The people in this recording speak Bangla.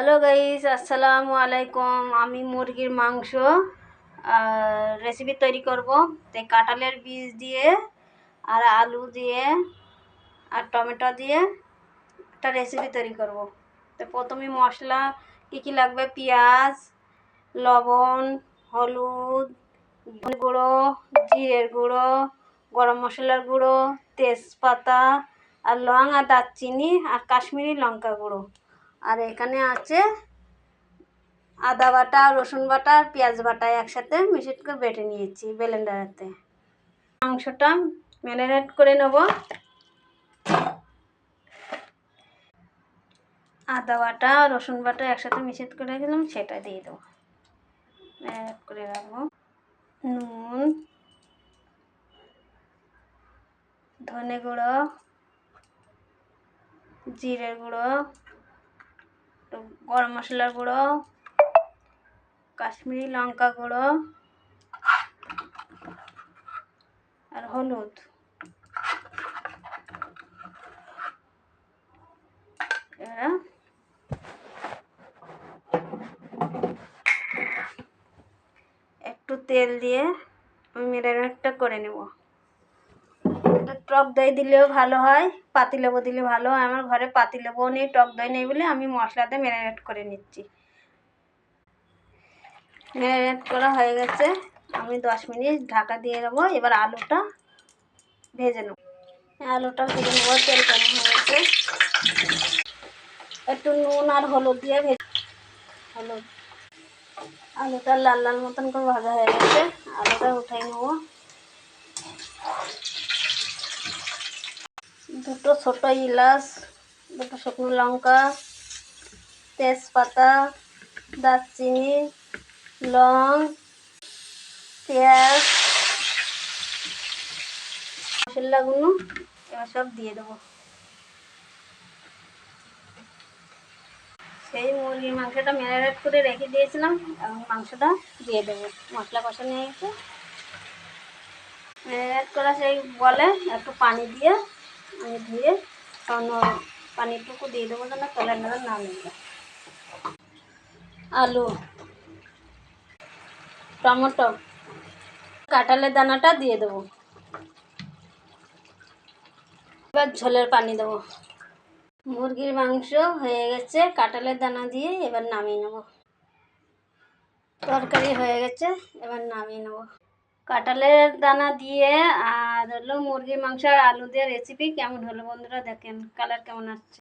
হ্যালো গাইস, আসসালামু আলাইকুম। আমি মুরগির মাংস রেসিপি তৈরি করব। তাই কাঁঠালের বীজ দিয়ে আর আলু দিয়ে আর টমেটো দিয়ে একটা রেসিপি তৈরি করব। তো প্রথমে মশলা কী লাগবে: পেঁয়াজ, লবণ, হলুদ গুঁড়ো, জিরের গুঁড়ো, গরম মশলার গুঁড়ো, তেজপাতা আর লং আর দারচিনি আর কাশ্মীরি লঙ্কা গুঁড়ো। আর এখানে আছে আদা বাটা, রসুন বাটা আর পেঁয়াজ বাটা একসাথে মিক্সড করে বেটে নিয়েছি ব্লেন্ডারেতে। মাংসটা ম্যারিনেট করে নেব। আদা বাটা, রসুন বাটা একসাথে মিক্সড করে রেখেছিলাম, সেটা দিয়ে দেবো। ম্যারিনেট করে রাখবো। নুন, ধনে গুঁড়ো, জিরের গুঁড়ো, গরম মশলার গুঁড়ো, কাশ্মীরি লঙ্কা গুঁড়ো আর হলুদ। এবার একটু তেল দিয়ে আমি ম্যারিনেটটা করে নেব। টক দই দিলেও ভালো হয়, পাতিলেবু দিলে ভালো হয়। আমার ঘরে পাতিলেবুও নেই, টক দই নেই বলে আমি মশলাতে ম্যারিনেট করে নিচ্ছি। ম্যারিনেট করা হয়ে গেছে, আমি 10 মিনিট ঢাকা দিয়ে দেবো। এবার আলুটা ভেজে নেব। আলুটা ভেজে নেবো, তেল গরম হয়ে গেছে। একটু নুন আর হলুদ দিয়ে হলুদ। আলুটা লাল লাল মতন করে ভাজা হয়ে গেছে, আলুটা উঠাই নেব। দুটো ছোটো এলাচ, দুটো শুকনো লঙ্কা, তেজপাতা, দারচিনি, লং, পেঁয়াজ, মশলাগুলো এবার সব দিয়ে দেবো। সেই মুরগির মাংসটা ম্যারিনেট করে রেখে দিয়েছিলাম, এবং মাংসটা দিয়ে দেবো। মশলা কষা নিয়ে গেছে, ম্যারিনেট করা সেই বলে একটু পানি দিয়ে আমি ধুয়ে অন্য পানিটুকু দিয়ে দেবো, যেন তলার নাড়া না নিয়ে। আলু, টমেটো, কাঁঠালের দানাটা দিয়ে দেবো। এবার ঝোলের পানি দেবো। মুরগির মাংস হয়ে গেছে, কাঁঠালের দানা দিয়ে এবার নামিয়ে নেব। তরকারি হয়ে গেছে, এবার নামিয়ে নেব। কাঁঠালের দানা দিয়ে আর হলো মুরগির মাংস আর আলু দিয়ে রেসিপি কেমন হলো বন্ধুরা? দেখেন কালার কেমন আসছে।